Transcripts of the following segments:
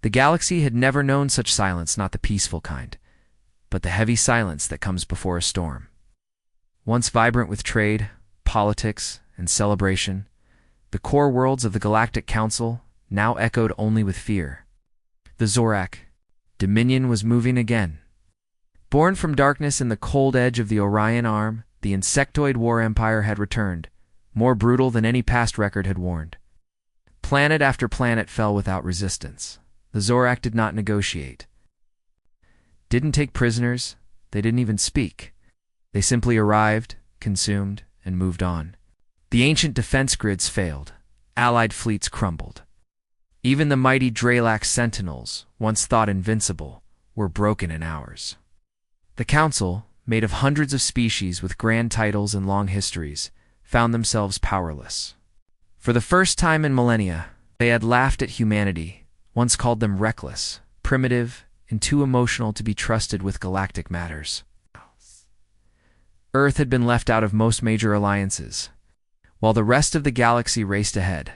The galaxy had never known such silence, not the peaceful kind, but the heavy silence that comes before a storm. Once vibrant with trade, politics, and celebration, the core worlds of the Galactic Council now echoed only with fear. The Zorak Dominion was moving again. Born from darkness in the cold edge of the Orion Arm, the insectoid war empire had returned, more brutal than any past record had warned. Planet after planet fell without resistance. The Zorak did not negotiate. Didn't take prisoners, they didn't even speak. They simply arrived, consumed, and moved on. The ancient defense grids failed. Allied fleets crumbled. Even the mighty Draelax Sentinels, once thought invincible, were broken in hours. The Council, made of hundreds of species with grand titles and long histories, found themselves powerless. For the first time in millennia, they had laughed at humanity, once called them reckless, primitive, and too emotional to be trusted with galactic matters. Earth had been left out of most major alliances, while the rest of the galaxy raced ahead.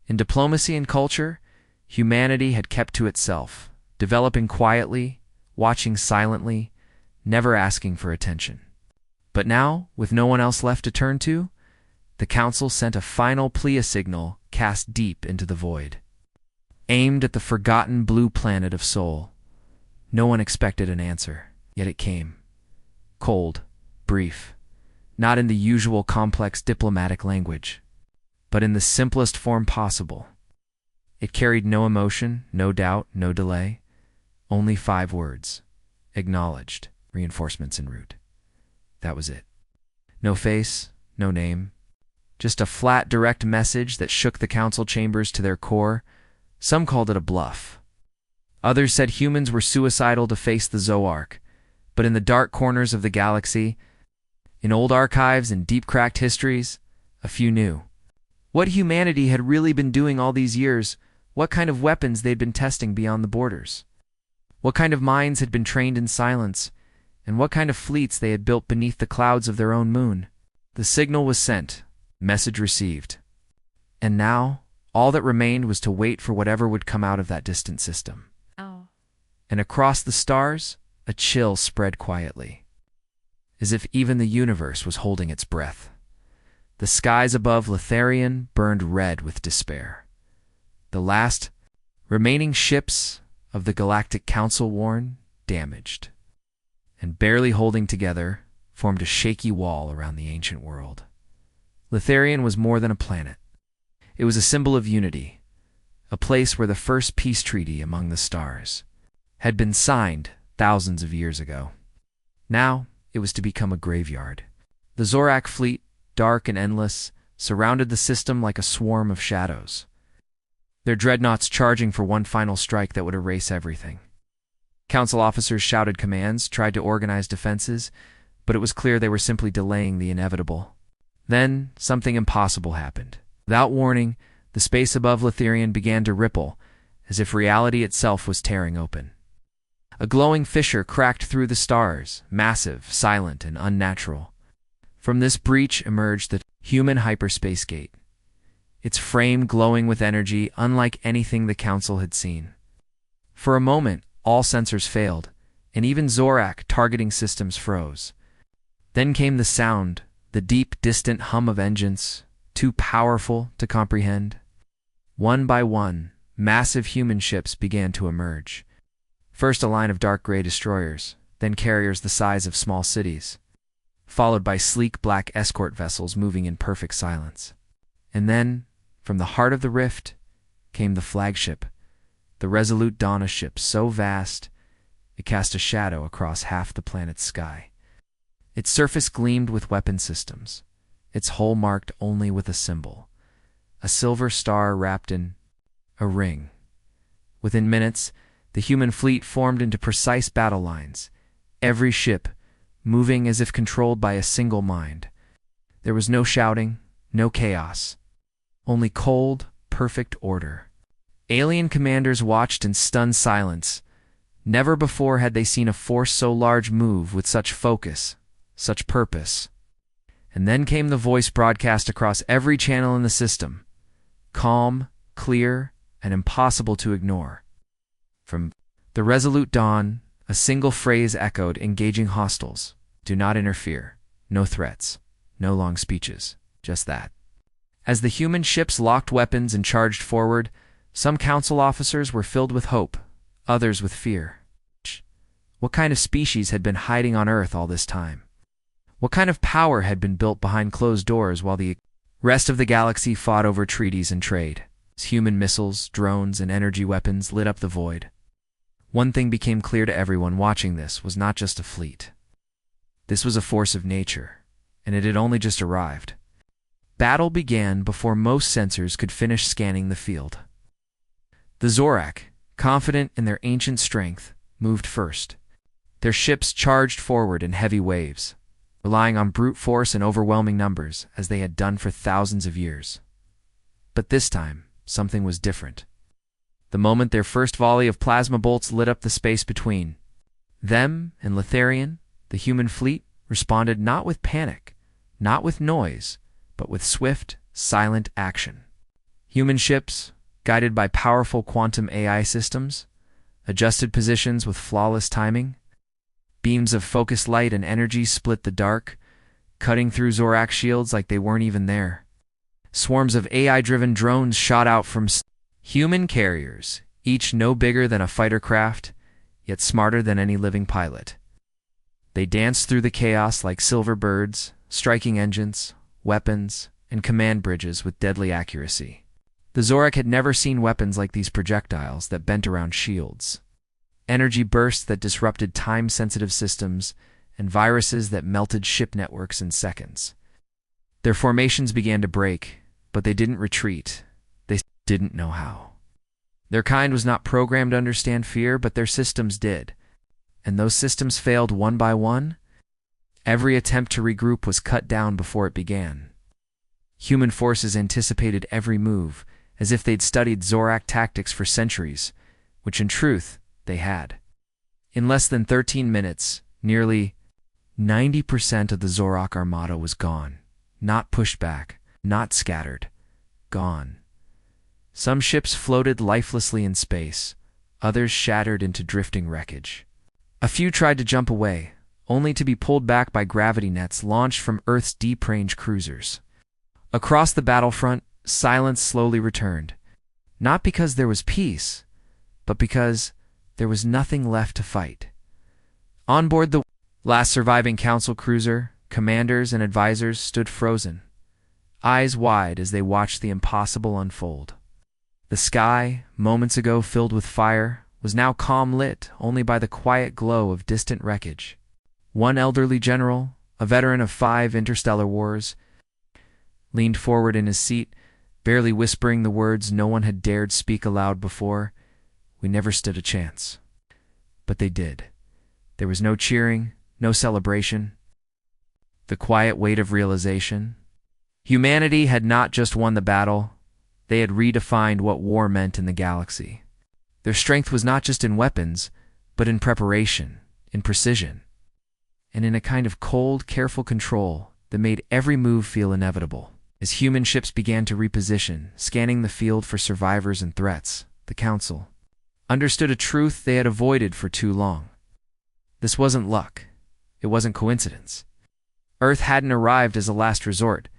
In diplomacy and culture, humanity had kept to itself, developing quietly, watching silently, never asking for attention. But now, with no one else left to turn to, the Council sent a final plea signal cast deep into the void. Aimed at the forgotten blue planet of Sol. No one expected an answer, yet it came. Cold, brief, not in the usual complex diplomatic language, but in the simplest form possible. It carried no emotion, no doubt, no delay, only 5 words. Acknowledged, reinforcements en route. That was it. No face, no name, just a flat, direct message that shook the Council chambers to their core. Some called it a bluff. Others said humans were suicidal to face the Zoark, but in the dark corners of the galaxy, in old archives and deep-cracked histories, a few knew. What humanity had really been doing all these years, what kind of weapons they'd been testing beyond the borders, what kind of minds had been trained in silence, and what kind of fleets they had built beneath the clouds of their own moon. The signal was sent, message received. And now, all that remained was to wait for whatever would come out of that distant system. Oh. And across the stars, a chill spread quietly, as if even the universe was holding its breath. The skies above Letharian burned red with despair. The last remaining ships of the Galactic Council worn, damaged, and barely holding together, formed a shaky wall around the ancient world. Letharian was more than a planet. It was a symbol of unity, a place where the first peace treaty among the stars had been signed thousands of years ago. Now it was to become a graveyard. The Zorak fleet, dark and endless, surrounded the system like a swarm of shadows, their dreadnoughts charging for one final strike that would erase everything. Council officers shouted commands, tried to organize defenses, but it was clear they were simply delaying the inevitable. Then something impossible happened. Without warning, the space above Letharian began to ripple, as if reality itself was tearing open. A glowing fissure cracked through the stars, massive, silent, and unnatural. From this breach emerged the human hyperspace gate, its frame glowing with energy unlike anything the Council had seen. For a moment, all sensors failed, and even Zorak targeting systems froze. Then came the sound, the deep, distant hum of engines, too powerful to comprehend. One by one, massive human ships began to emerge. First a line of dark gray destroyers, then carriers the size of small cities, followed by sleek black escort vessels moving in perfect silence. And then, from the heart of the rift, came the flagship, the resolute Donna ship, so vast it cast a shadow across half the planet's sky. Its surface gleamed with weapon systems, its hull marked only with a symbol, a silver star wrapped in a ring. Within minutes, the human fleet formed into precise battle lines, every ship moving as if controlled by a single mind. There was no shouting, no chaos, only cold, perfect order. Alien commanders watched in stunned silence. Never before had they seen a force so large move with such focus, such purpose. And then came the voice broadcast across every channel in the system, calm, clear, and impossible to ignore. From the resolute dawn, a single phrase echoed, engaging hostiles. Do not interfere. No threats. No long speeches. Just that. As the human ships locked weapons and charged forward, some council officers were filled with hope, others with fear. What kind of species had been hiding on Earth all this time? What kind of power had been built behind closed doors while the rest of the galaxy fought over treaties and trade? Human missiles, drones, and energy weapons lit up the void. One thing became clear to everyone watching this was not just a fleet. This was a force of nature, and it had only just arrived. Battle began before most sensors could finish scanning the field. The Zorak, confident in their ancient strength, moved first. Their ships charged forward in heavy waves, relying on brute force and overwhelming numbers, as they had done for thousands of years. But this time, something was different. The moment their first volley of plasma bolts lit up the space between them and Letharian, the human fleet responded not with panic, not with noise, but with swift, silent action. Human ships, guided by powerful quantum AI systems, adjusted positions with flawless timing. Beams of focused light and energy split the dark, cutting through Zorak shields like they weren't even there. Swarms of AI-driven drones shot out from human carriers, each no bigger than a fighter craft, yet smarter than any living pilot. They danced through the chaos like silver birds, striking engines, weapons, and command bridges with deadly accuracy. The Zorak had never seen weapons like these projectiles that bent around shields, energy bursts that disrupted time-sensitive systems, and viruses that melted ship networks in seconds. Their formations began to break, but they didn't retreat. They didn't know how. Their kind was not programmed to understand fear, but their systems did. And those systems failed one by one. Every attempt to regroup was cut down before it began. Human forces anticipated every move, as if they'd studied Zorak tactics for centuries, which in truth, they had. In less than 13 minutes, nearly 90% of the Zorak armada was gone. Not pushed back, not scattered. Gone. Some ships floated lifelessly in space, others shattered into drifting wreckage. A few tried to jump away, only to be pulled back by gravity nets launched from Earth's deep-range cruisers. Across the battlefront, silence slowly returned, not because there was peace, but because there was nothing left to fight. On board the last surviving council cruiser, commanders and advisors stood frozen, eyes wide as they watched the impossible unfold. The sky, moments ago filled with fire, was now calm, lit only by the quiet glow of distant wreckage. One elderly general, a veteran of 5 interstellar wars, leaned forward in his seat, barely whispering the words no one had dared speak aloud before. We never stood a chance. But they did. There was no cheering, no celebration. The quiet weight of realization. Humanity had not just won the battle, they had redefined what war meant in the galaxy. Their strength was not just in weapons, but in preparation, in precision, and in a kind of cold, careful control that made every move feel inevitable. As human ships began to reposition, scanning the field for survivors and threats, the Council understood a truth they had avoided for too long. This wasn't luck. It wasn't coincidence. Earth hadn't arrived as a last resort.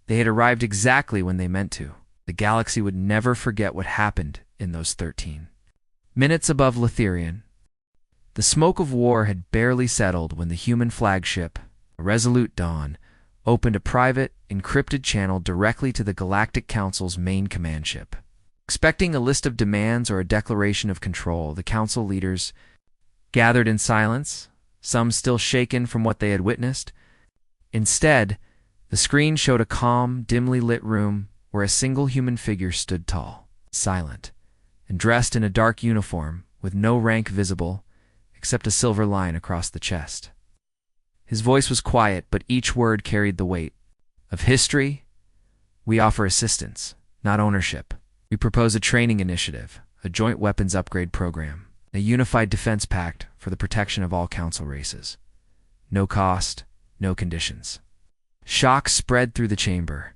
They had arrived exactly when they meant to. The galaxy would never forget what happened in those 13 minutes above Letharian. The smoke of war had barely settled when the human flagship, a resolute Dawn, opened a private, encrypted channel directly to the Galactic Council's main command ship. Expecting a list of demands or a declaration of control, the Council leaders gathered in silence, some still shaken from what they had witnessed. Instead, the screen showed a calm, dimly lit room where a single human figure stood tall, silent, and dressed in a dark uniform with no rank visible except a silver line across the chest. His voice was quiet, but each word carried the weight of history. We offer assistance, not ownership. We propose a training initiative, a joint weapons upgrade program, a unified defense pact for the protection of all Council races. No cost, no conditions. Shock spread through the chamber.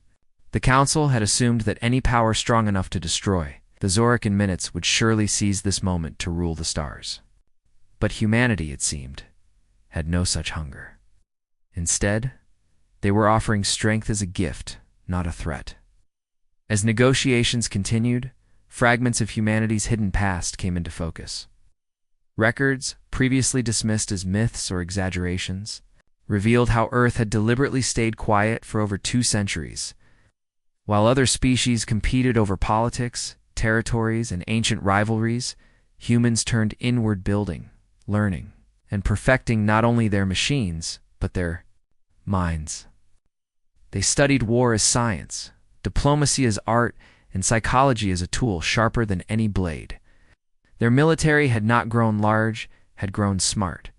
The Council had assumed that any power strong enough to destroy, The Zorak in minutes would surely seize this moment to rule the stars. But humanity, it seemed, had no such hunger. Instead, they were offering strength as a gift, not a threat. As negotiations continued, fragments of humanity's hidden past came into focus. Records, previously dismissed as myths or exaggerations, revealed how Earth had deliberately stayed quiet for over 2 centuries. While other species competed over politics, territories, and ancient rivalries, humans turned inward, building, learning, and perfecting not only their machines, but their minds. They studied war as science, diplomacy as art, and psychology as a tool sharper than any blade. Their military had not grown large, had grown smart.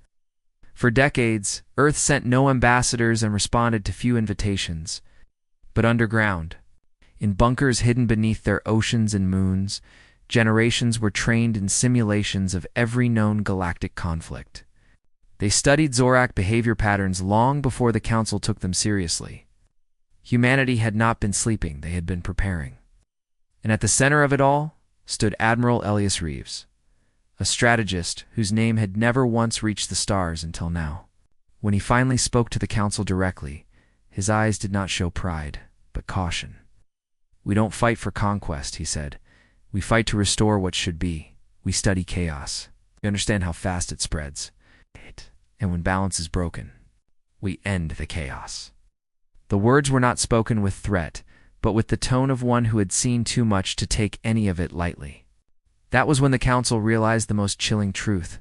For decades, Earth sent no ambassadors and responded to few invitations. But underground, in bunkers hidden beneath their oceans and moons, generations were trained in simulations of every known galactic conflict. They studied Zorak behavior patterns long before the Council took them seriously. Humanity had not been sleeping, they had been preparing. And at the center of it all stood Admiral Elias Reeves, a strategist whose name had never once reached the stars until now. When he finally spoke to the Council directly, his eyes did not show pride, but caution. "We don't fight for conquest," he said. "We fight to restore what should be. We study chaos. We understand how fast it spreads. And when balance is broken, we end the chaos." The words were not spoken with threat, but with the tone of one who had seen too much to take any of it lightly. That was when the Council realized the most chilling truth.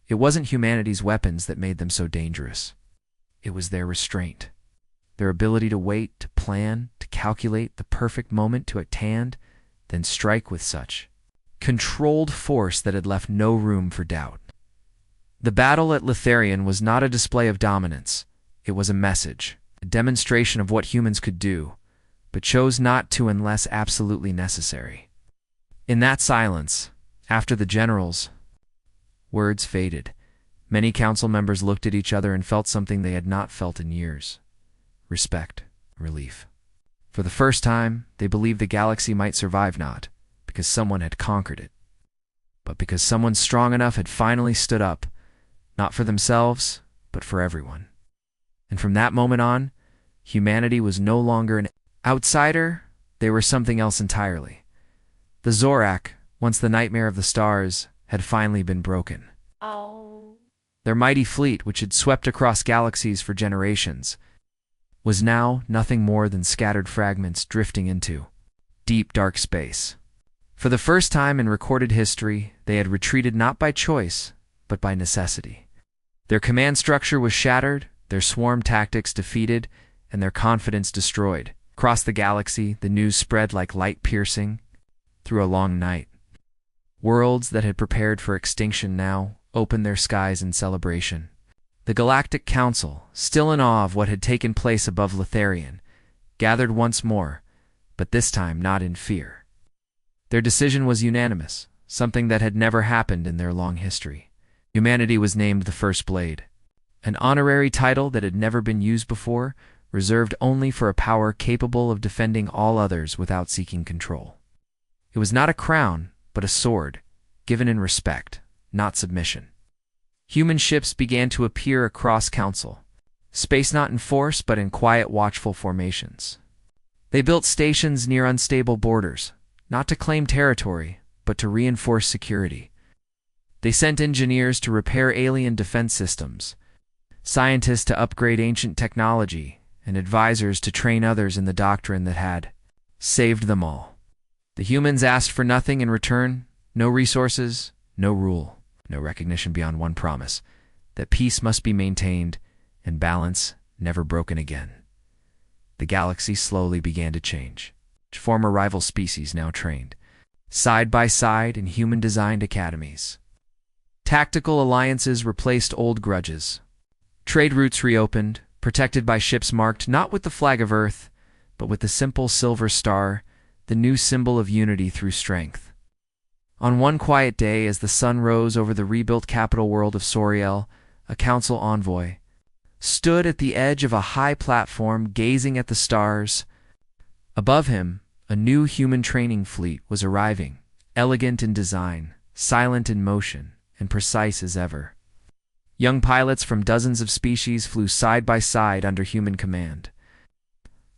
It wasn't humanity's weapons that made them so dangerous. It was their restraint. Their ability to wait, to plan, to calculate the perfect moment to at hand, then strike with such controlled force that had left no room for doubt. The battle at Litharian was not a display of dominance. It was a message, a demonstration of what humans could do, but chose not to unless absolutely necessary. In that silence, after the generals' words faded, many council members looked at each other and felt something they had not felt in years: respect, relief. For the first time, they believed the galaxy might survive, not because someone had conquered it, but because someone strong enough had finally stood up, not for themselves, but for everyone. And from that moment on, humanity was no longer an outsider, they were something else entirely. The Zorak, once the nightmare of the stars, had finally been broken. Their mighty fleet, which had swept across galaxies for generations, was now nothing more than scattered fragments drifting into deep, dark space. For the first time in recorded history, they had retreated not by choice, but by necessity. Their command structure was shattered, their swarm tactics defeated, and their confidence destroyed. Across the galaxy, the news spread like light piercing through a long night. Worlds that had prepared for extinction now opened their skies in celebration. The Galactic Council, still in awe of what had taken place above Litharian, gathered once more, but this time not in fear. Their decision was unanimous, something that had never happened in their long history. Humanity was named the First Blade, an honorary title that had never been used before, reserved only for a power capable of defending all others without seeking control. It was not a crown, but a sword, given in respect, not submission. Human ships began to appear across Council, space not in force but in quiet, watchful formations. They built stations near unstable borders, not to claim territory, but to reinforce security. They sent engineers to repair alien defense systems, scientists to upgrade ancient technology, and advisors to train others in the doctrine that had saved them all. The humans asked for nothing in return: no resources, no rule, no recognition beyond one promise, that peace must be maintained and balance never broken again. The galaxy slowly began to change. Former rival species now trained side by side in human-designed academies. Tactical alliances replaced old grudges. Trade routes reopened, protected by ships marked not with the flag of Earth, but with the simple silver star, the new symbol of unity through strength. On one quiet day, as the sun rose over the rebuilt capital world of Soriel, a council envoy stood at the edge of a high platform gazing at the stars. Above him, A new human training fleet was arriving, elegant in design, silent in motion, and precise as ever. Young pilots from dozens of species flew side by side under human command,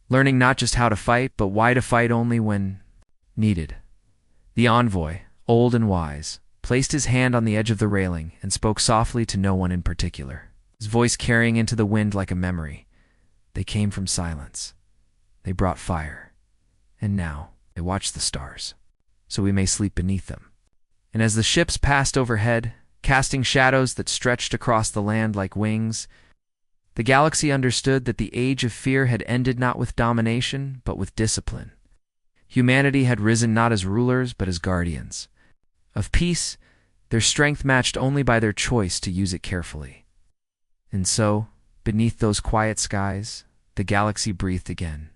learning not just how to fight, but why to fight only when needed. The envoy, old and wise, placed his hand on the edge of the railing and spoke softly to no one in particular, his voice carrying into the wind like a memory. They came from silence. They brought fire. And now they watch the stars, so we may sleep beneath them. And as the ships passed overhead, casting shadows that stretched across the land like wings, the galaxy understood that the age of fear had ended not with domination, but with discipline. Humanity had risen not as rulers, but as guardians. Of peace, their strength matched only by their choice to use it carefully. And so, beneath those quiet skies, the galaxy breathed again.